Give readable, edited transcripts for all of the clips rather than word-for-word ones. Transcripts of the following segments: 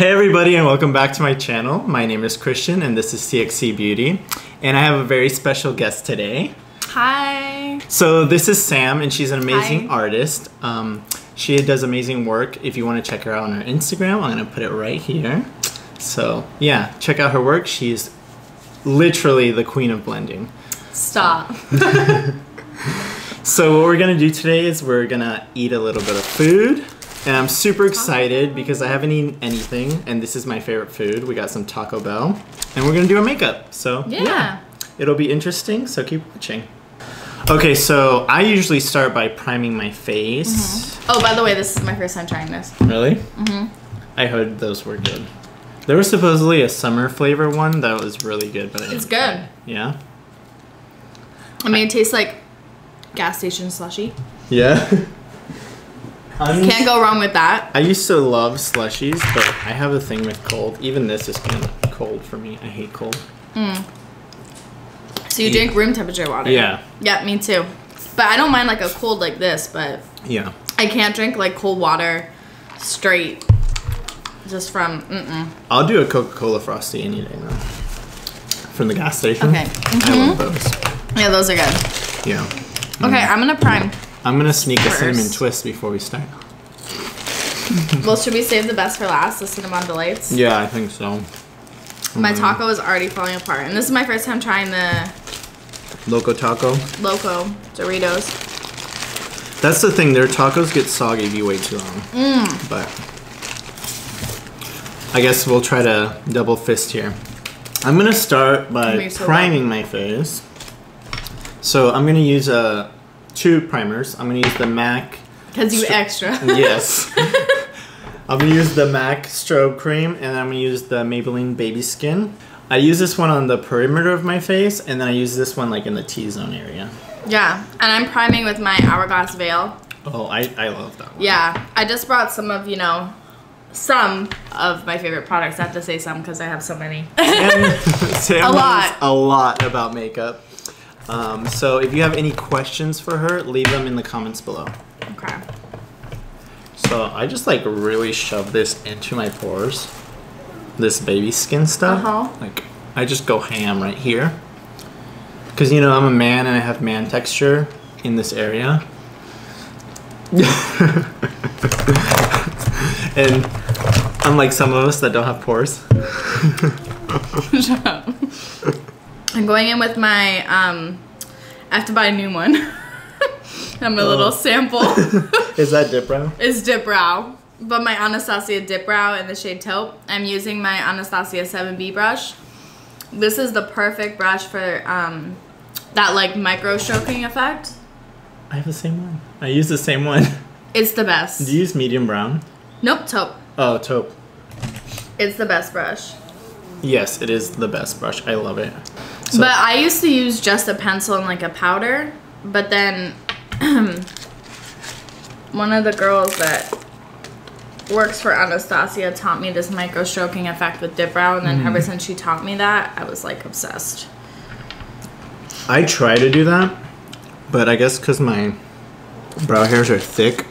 Hey everybody, and welcome back to my channel. My name is Christian and this is CXC Beauty, and I have a very special guest today. Hi. So this is Sam, and she's an amazing artist. She does amazing work. If you want to check her out on her Instagram, I'm going to put it right here. So yeah, check out her work. She's literally the queen of blending. Stop. So what we're going to do today is we're going to eat a little bit of food. And I'm super excited because I haven't eaten anything, and this is my favorite food. We got some Taco Bell, and we're gonna do our makeup. So yeah, it'll be interesting, so keep watching. Okay, so I usually start by priming my face. Oh, by the way, this is my first time trying this. Really? I heard those were good. There was supposedly a summer flavor one that was really good, but it's good. Yeah? I mean, it tastes like gas station slushy. Yeah? Can't go wrong with that. I used to love slushies, but I have a thing with cold. Even this is kind of cold for me. I hate cold. So you drink room temperature water? Yeah. Yeah, me too. But I don't mind like a cold like this, but yeah, I can't drink like cold water straight just from, I'll do a Coca-Cola Frosty any day though. From the gas station. Okay. I love those. Yeah, those are good. Yeah. Okay, I'm gonna prime. I'm gonna sneak a cinnamon twist before we start. Well, should we save the best for last, the cinnamon delights? Yeah, I think so. My taco is already falling apart, and this is my first time trying the Loco Taco. Loco Doritos. That's the thing, their tacos get soggy if you wait too long. But I guess we'll try to double fist here. I'm gonna start by priming my face. So I'm gonna use two primers. I'm gonna use the MAC. Because you extra. Yes. I'm gonna use the MAC strobe cream, and I'm gonna use the Maybelline Baby Skin. I use this one on the perimeter of my face, and then I use this one like in the T-zone area. Yeah, and I'm priming with my Hourglass Veil. Oh, I love that one. Yeah, I just brought some of, some of my favorite products. I have to say some because I have so many. Sam knows a lot about makeup. So if you have any questions for her, leave them in the comments below. Okay. So I just like really shove this into my pores. This baby skin stuff. Like I just go ham right here. Cause I'm a man and I have man texture in this area. And unlike some of us that don't have pores. Shut up. I'm going in with my, I have to buy a new one. I'm a little sample. Is that Dip Brow? It's Dip Brow. But my Anastasia Dip Brow in the shade Taupe. I'm using my Anastasia 7B brush. This is the perfect brush for that like micro stroking effect. I have the same one. I use the same one. It's the best. Do you use medium brown? Nope, Taupe. Oh, Taupe. It's the best brush. Yes, it is the best brush. I love it. So, but I used to use just a pencil and like a powder, but then one of the girls that works for Anastasia taught me this micro stroking effect with Dip Brow, and then ever since she taught me that, I was like obsessed. I try to do that, but I guess because my brow hairs are thick,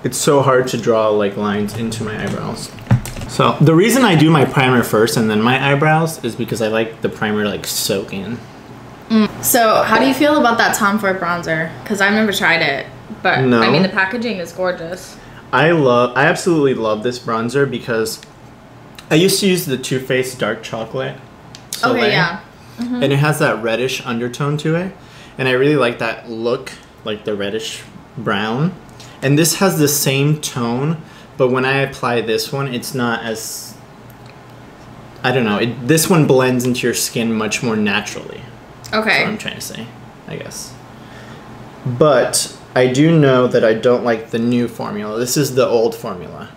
it's so hard to draw like lines into my eyebrows. So the reason I do my primer first and then my eyebrows is because I like the primer like soak in. So how do you feel about that Tom Ford bronzer? Because I've never tried it, but no. I mean the packaging is gorgeous. I absolutely love this bronzer because I used to use the Too Faced Dark Chocolate Soleil, okay, yeah. And it has that reddish undertone to it, and I really like that look, like the reddish brown. And this has the same tone, but when I apply this one, it's not as, I don't know, this one blends into your skin much more naturally. Okay. That's what I'm trying to say, I guess. But I do know that I don't like the new formula. This is the old formula.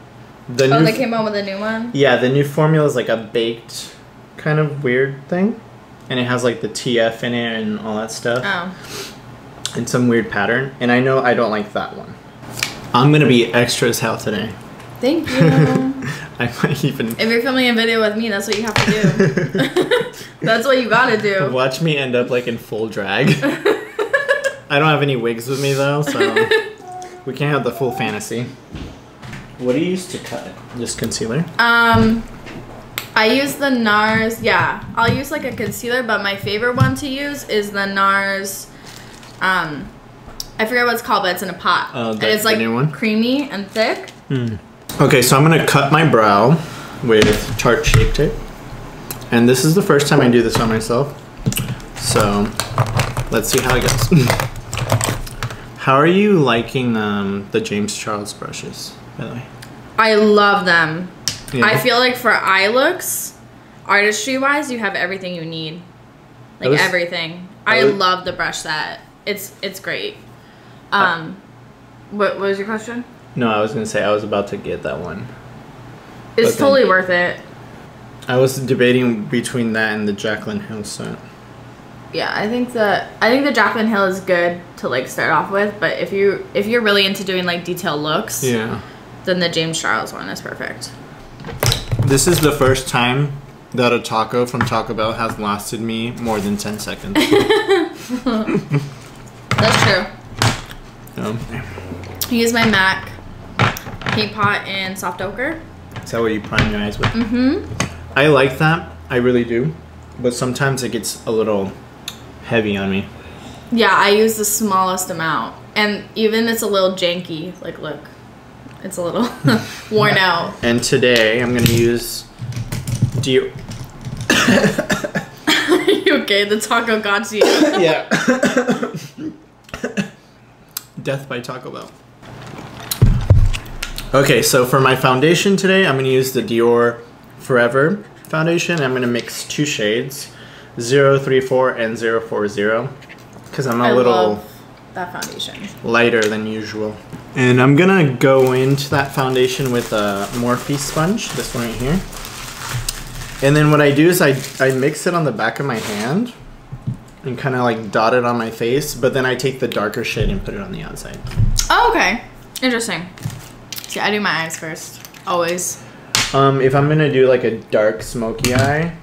They came out with a new one? Yeah, the new formula is like a baked kind of weird thing. And it has like the TF in it and all that stuff. Oh. And some weird pattern. And I know I don't like that one. I'm gonna be extra as hell today. Thank you. I might even... If you're filming a video with me, that's what you have to do. That's what you gotta do. Watch me end up like in full drag. I don't have any wigs with me though, so we can't have the full fantasy. What do you use to cut? Just concealer? I use the NARS. Yeah, I'll use like a concealer, but my favorite one to use is the NARS. I forget what it's called, but it's in a pot. And it's like creamy and thick. Okay, so I'm gonna cut my brow with Tarte Shape Tape. And this is the first time I do this on myself. So let's see how it goes. How are you liking the James Charles brushes, by the way? I love them. Yeah. I feel like for eye looks, artistry wise, you have everything you need. Like everything. I love the brush set. It's great. What was your question? No, I was gonna say I was about to get that one. It's totally worth it. I was debating between that and the Jaclyn Hill set. Yeah, I think the Jaclyn Hill is good to like start off with, but if you're really into doing like detailed looks, yeah, then the James Charles one is perfect. This is the first time that a taco from Taco Bell has lasted me more than 10 seconds. That's true. I use my MAC paint pot in soft ochre. Is that what you prime your eyes with? I like that. I really do. But sometimes it gets a little heavy on me. Yeah, I use the smallest amount. And even it's a little janky. Like, look. It's a little worn out. And today I'm going to use... Are you okay? The taco got you. Yeah. Death by Taco Bell. Okay, so for my foundation today, I'm going to use the Dior Forever foundation. I'm going to mix two shades, 034 and 040, because I'm a little love that foundation. Lighter than usual. And I'm going to go into that foundation with a Morphe sponge, this one right here. And then what I do is I mix it on the back of my hand and kind of like dot it on my face, but then I take the darker shade and put it on the outside. Oh, okay. Interesting. See, I do my eyes first. Always. If I'm gonna do like a dark smoky eye,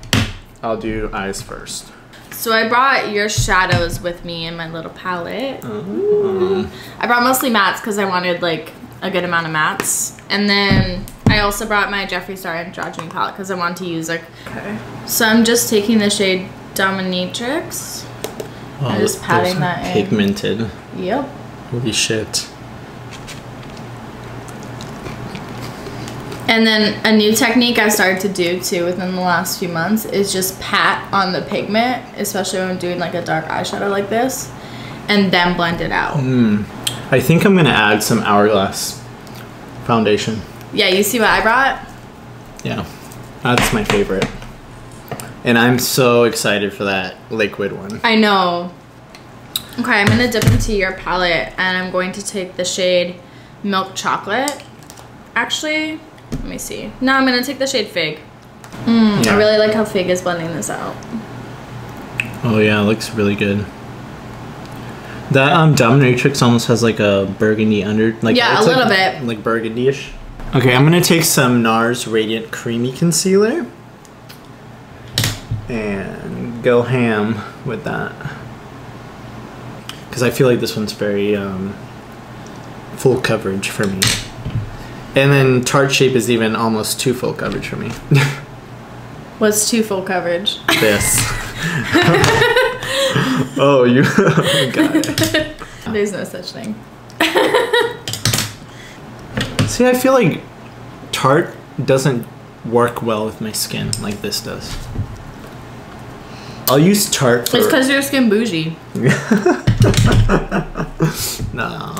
I'll do eyes first. So I brought your shadows with me in my little palette. I brought mostly mattes because I wanted like a good amount of mattes. And then I also brought my Jeffree Star Androgyny palette because I wanted to use like... Okay. So I'm just taking the shade Dominatrix. Oh, I'm just patting that in. Pigmented. Yep. Holy shit. And then a new technique I started to do too within the last few months is just pat on the pigment, especially when I'm doing like a dark eyeshadow like this, and then blend it out. I think I'm gonna add some Hourglass foundation. Yeah, you see what I brought? Yeah, that's my favorite. And I'm so excited for that liquid one. I know. Okay, I'm gonna dip into your palette and I'm going to take the shade Milk Chocolate. Actually, let me see. No, I'm gonna take the shade Fig. Yeah. I really like how Fig is blending this out. Oh yeah, it looks really good. That Dominatrix almost has like a burgundy under, like yeah, a little bit, like burgundy-ish. Okay, I'm gonna take some NARS Radiant Creamy Concealer and go ham with that because I feel like this one's very full coverage for me. And then Tarte Shape is even almost too full coverage for me. What's too full coverage? This. Oh, you got it. There's no such thing. See, I feel like Tarte doesn't work well with my skin like this does. I'll use Tarte for... It's because your skin bougie. No.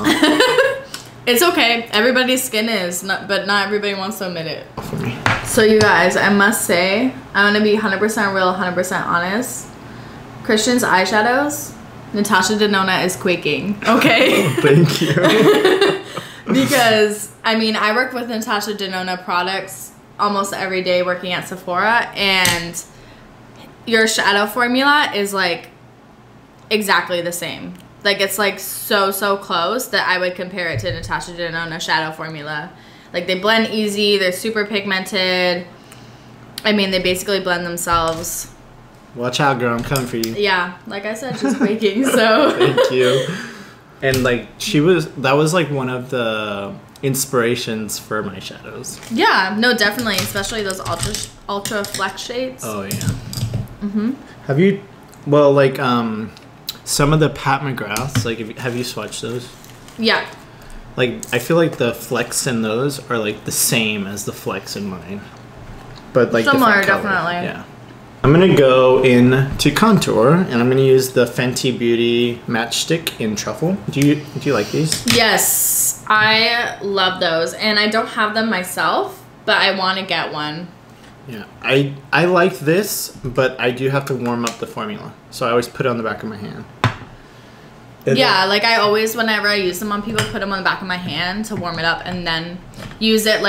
It's okay. Everybody's skin is, but not everybody wants to admit it. For me. So you guys, I must say, I'm gonna be 100% real, 100% honest. Christian's eyeshadows, Natasha Denona is quaking. Okay. Oh, thank you. Because I mean, I work with Natasha Denona products almost every day working at Sephora, and your shadow formula is like exactly the same. Like it's like so close that I would compare it to Natasha Denona shadow formula. Like they blend easy, they're super pigmented. I mean, they basically blend themselves. Watch out, girl, I'm coming for you. Yeah, like I said, she's quaking, so. Thank you. And like that was like one of the inspirations for my shadows. Yeah, no, definitely, especially those ultra flex shades. Oh yeah. Have you, well, like some of the Pat McGraths, like have you swatched those? Yeah. Like I feel like the flex in those are like the same as the flex in mine, but like similar, different color. definitely. Yeah. I'm gonna go into contour, and I'm gonna use the Fenty Beauty Matchstick in Truffle. Do you like these? Yes, I love those, and I don't have them myself, but I want to get one. Yeah, I like this, but I do have to warm up the formula, so I always put it on the back of my hand. And yeah, like I always, whenever I use them on people, put them on the back of my hand to warm it up, and then use it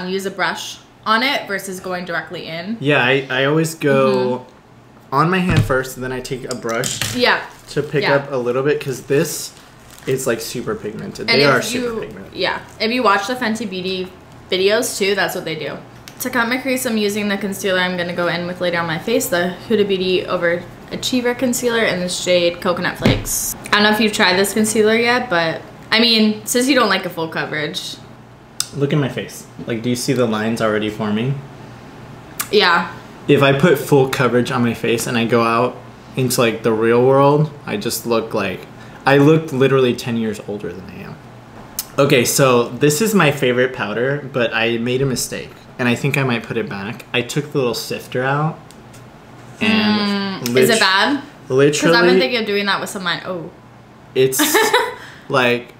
use a brush on it versus going directly in. Yeah, I always go on my hand first, and then I take a brush. Yeah. To pick up a little bit, because this is like super pigmented. And they are super pigmented. Yeah, if you watch the Fenty Beauty videos too, that's what they do. To cut my crease, I'm using the concealer I'm gonna go in with later on my face, the Huda Beauty Overachiever Concealer in the shade Coconut Flakes. I don't know if you've tried this concealer yet, but I mean, since you don't like a full coverage. Look at my face. Like, do you see the lines already forming? Yeah. If I put full coverage on my face and I go out into like the real world, I just look like, I look literally 10 years older than I am. Okay, so this is my favorite powder, but I made a mistake. And I think I might put it back. I took the little sifter out. And is it bad? Literally. Because I've been thinking of doing that with some of mine. Oh. It's like,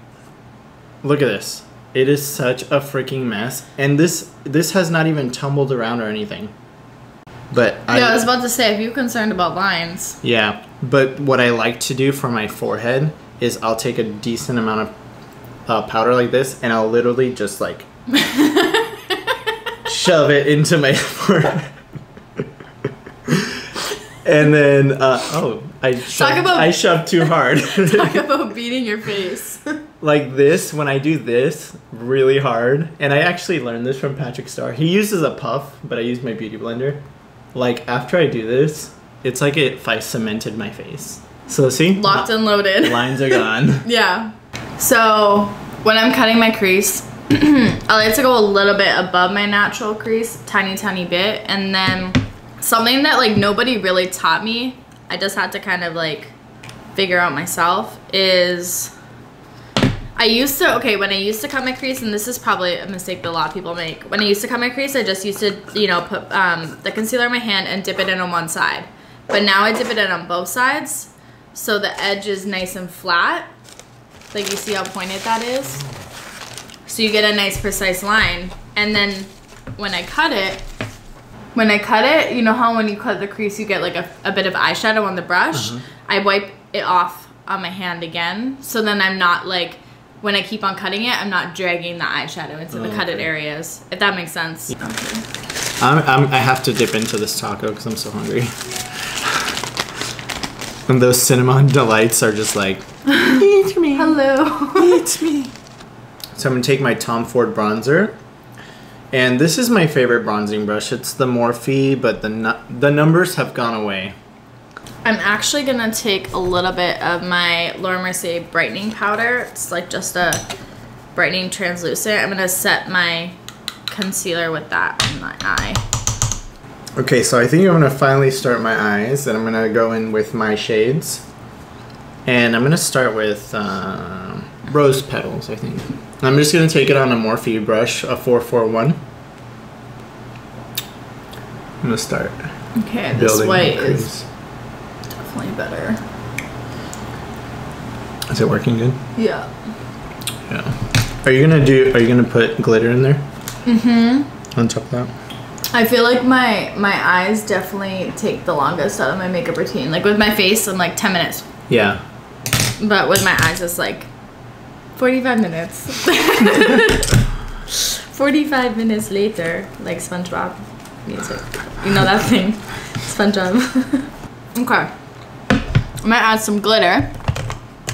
look at this. It is such a freaking mess. And this has not even tumbled around or anything. But yeah, I was about to say, if you're concerned about lines. Yeah, but what I like to do for my forehead is I'll take a decent amount of powder like this, and I'll literally just like shove it into my forehead. And then, I shoved too hard. Talk about beating your face. Like this, when I do this really hard, and I actually learned this from Patrick Starr. He uses a puff, but I use my beauty blender. Like, after I do this, it's like if I cemented my face. So, see? Locked and loaded. Lines are gone. Yeah. So, when I'm cutting my crease, I like to go a little bit above my natural crease, tiny bit, and then something that like nobody really taught me, I just had to kind of like figure out myself, is when I used to cut my crease, and this is probably a mistake that a lot of people make, when I used to cut my crease, I just used to, you know, put the concealer in my hand and dip it in on one side. But now I dip it in on both sides, so the edge is nice and flat. Like, you see how pointed that is? So you get a nice precise line. And then when I cut it, you know how when you cut the crease you get like a bit of eyeshadow on the brush? I wipe it off on my hand again, so then I'm not like, when I keep on cutting it, I'm not dragging the eyeshadow into the cutted areas, if that makes sense. Yeah. I have to dip into this taco because I'm so hungry. And those cinnamon delights are just like, eat me. Hello. Eat me. So I'm going to take my Tom Ford bronzer. And this is my favorite bronzing brush. It's the Morphe, but the numbers have gone away. I'm actually going to take a little bit of my Laura Mercier brightening powder. It's like just a brightening translucent. I'm going to set my concealer with that in my eye. Okay, so I think I'm going to finally start my eyes, and I'm going to go in with my shades. And I'm going to start with Rose Petals, I think. I'm just going to take it on a Morphe brush, a 441. I'm going to start. Okay, this white is definitely better. Is it working good? Yeah. Yeah. Are you gonna put glitter in there? Mm-hmm. On top of that? I feel like my eyes definitely take the longest out of my makeup routine. Like with my face, I'm like 10 minutes. Yeah. But with my eyes, it's like 45 minutes. 45 minutes later, like SpongeBob music. You know that thing? SpongeBob. Okay. I'm gonna add some glitter.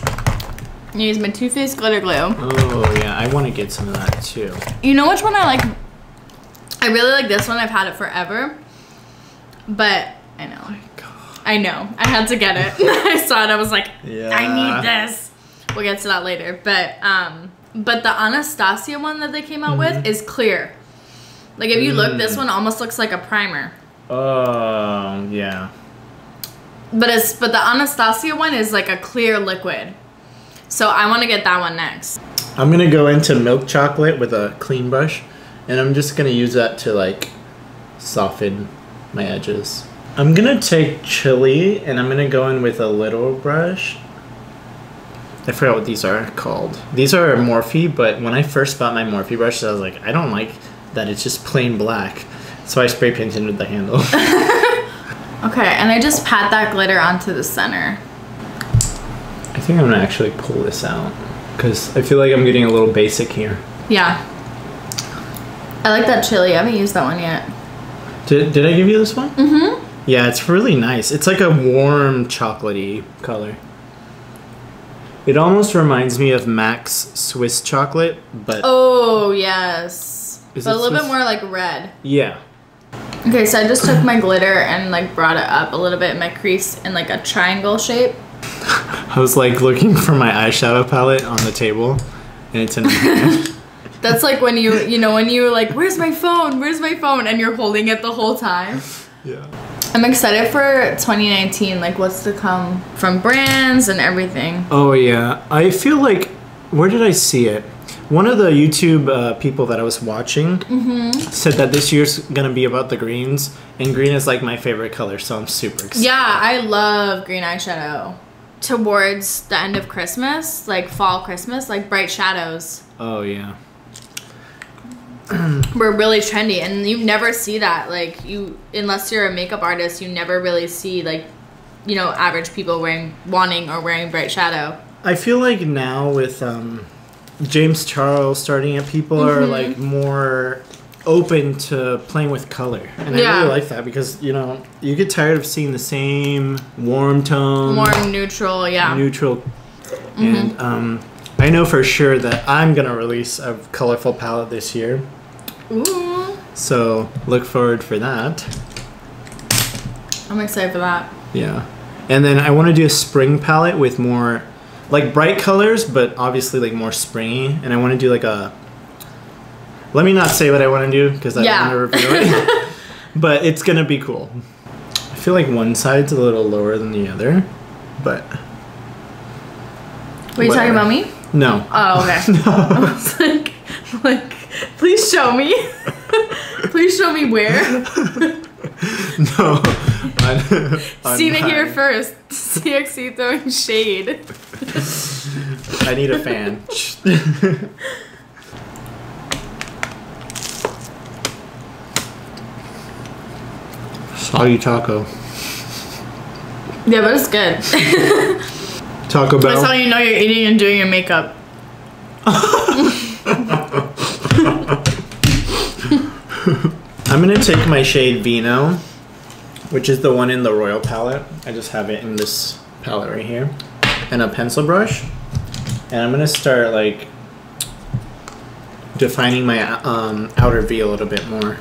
I'm gonna use my Too Faced glitter glue. Oh yeah, I want to get some of that too. You know which one I like? I really like this one. I've had it forever. But I know. Oh my God. I know. I had to get it. I saw it. I was like, yeah. I need this. We'll get to that later. But but the Anastasia one that they came out with is clear. Like if you look, this one almost looks like a primer. Oh, yeah. But the Anastasia one is like a clear liquid. So I want to get that one next. I'm gonna go into milk chocolate with a clean brush, and I'm just gonna use that to like soften my edges. I'm gonna take chili, and I'm gonna go in with a little brush. I forgot what these are called. These are Morphe, but when I first bought my Morphe brushes, I was like, I don't like that it's just plain black. So I spray painted with the handle. Okay, and I just pat that glitter onto the center. I think I'm gonna actually pull this out because I feel like I'm getting a little basic here. Yeah. I like that chili. I haven't used that one yet. Did I give you this one? Mm-hmm. Yeah, it's really nice. It's like a warm chocolatey color. It almost reminds me of MAC's Swiss chocolate, but... Oh, yes. But a little bit more like red. Yeah. Okay, so I just took my glitter and like brought it up a little bit in my crease in like a triangle shape. I was like looking for my eyeshadow palette on the table, and it's in my hand. That's like when when you're like, where's my phone? Where's my phone? And you're holding it the whole time. Yeah. I'm excited for 2019, like what's to come from brands and everything. Oh yeah, I feel like, where did I see it? One of the YouTube people that I was watching said that this year's gonna be about the greens, and green is like my favorite color, so I'm super excited. Yeah, I love green eyeshadow. Towards the end of Christmas, like fall Christmas, like bright shadows. Oh yeah. We're really trendy, and you never see that. Like unless you're a makeup artist, you never really see like, average people wearing bright shadow. I feel like now with James Charles starting it, people are like more open to playing with color, and I really like that because you get tired of seeing the same warm tone, warm neutral, and I know for sure that I'm gonna release a colorful palette this year. Ooh. So look forward for that. I'm excited for that. Yeah. And then I want to do a spring palette with more like bright colors, but obviously like more springy. And I want to do like a... Let me not say what I want to do because I don't want to reveal it. But it's going to be cool. I feel like one side's a little lower than the other, but... Were you talking about me? No. Oh, okay. No. I was like, please show me. Please show me where. No. Seen it here first. CXC throwing shade. I need a fan. Soggy taco. Yeah, but it's good. Taco Bell. That's how you know you're eating and doing your makeup. I'm gonna take my shade Vino, which is the one in the Royal palette. I just have it in this palette right here, and a pencil brush, and I'm gonna start like defining my outer V a little bit more.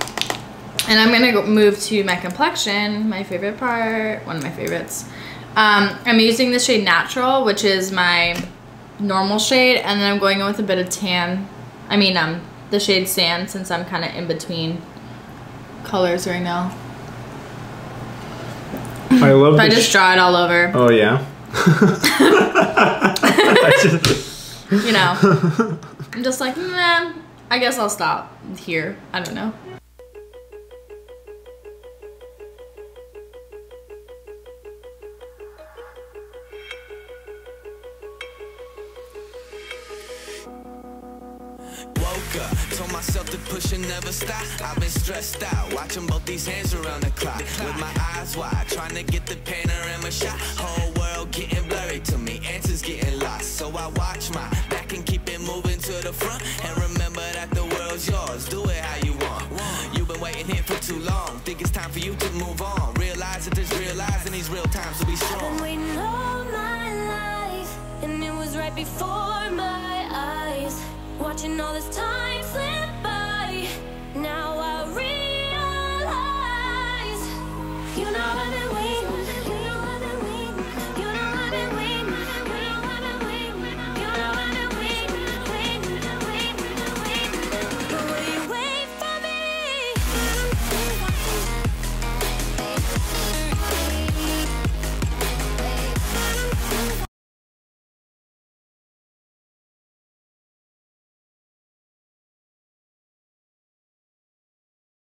And I'm gonna move to my complexion, my favorite part, one of my favorites. I'm using the shade Natural, which is my normal shade, and then I'm going in with a bit of tan. I mean, the shade Sand, since I'm kind of in between colors right now. I love. But I just draw it all over. Oh yeah. I'm just like, nah. I guess I'll stop here. I don't know. Told myself to push and never stop. I've been stressed out, watching both these hands around the clock. With my eyes wide, trying to get the panorama shot. Whole world getting blurry to me, answers getting lost. So I watch my back and keep it moving to the front. And remember that the world's yours, do it how you want. You've been waiting here for too long, think it's time for you to move on. Realize that there's real lies in these real times to be strong. I've been waiting all my life, and it was right before my eyes. Watching all this time slip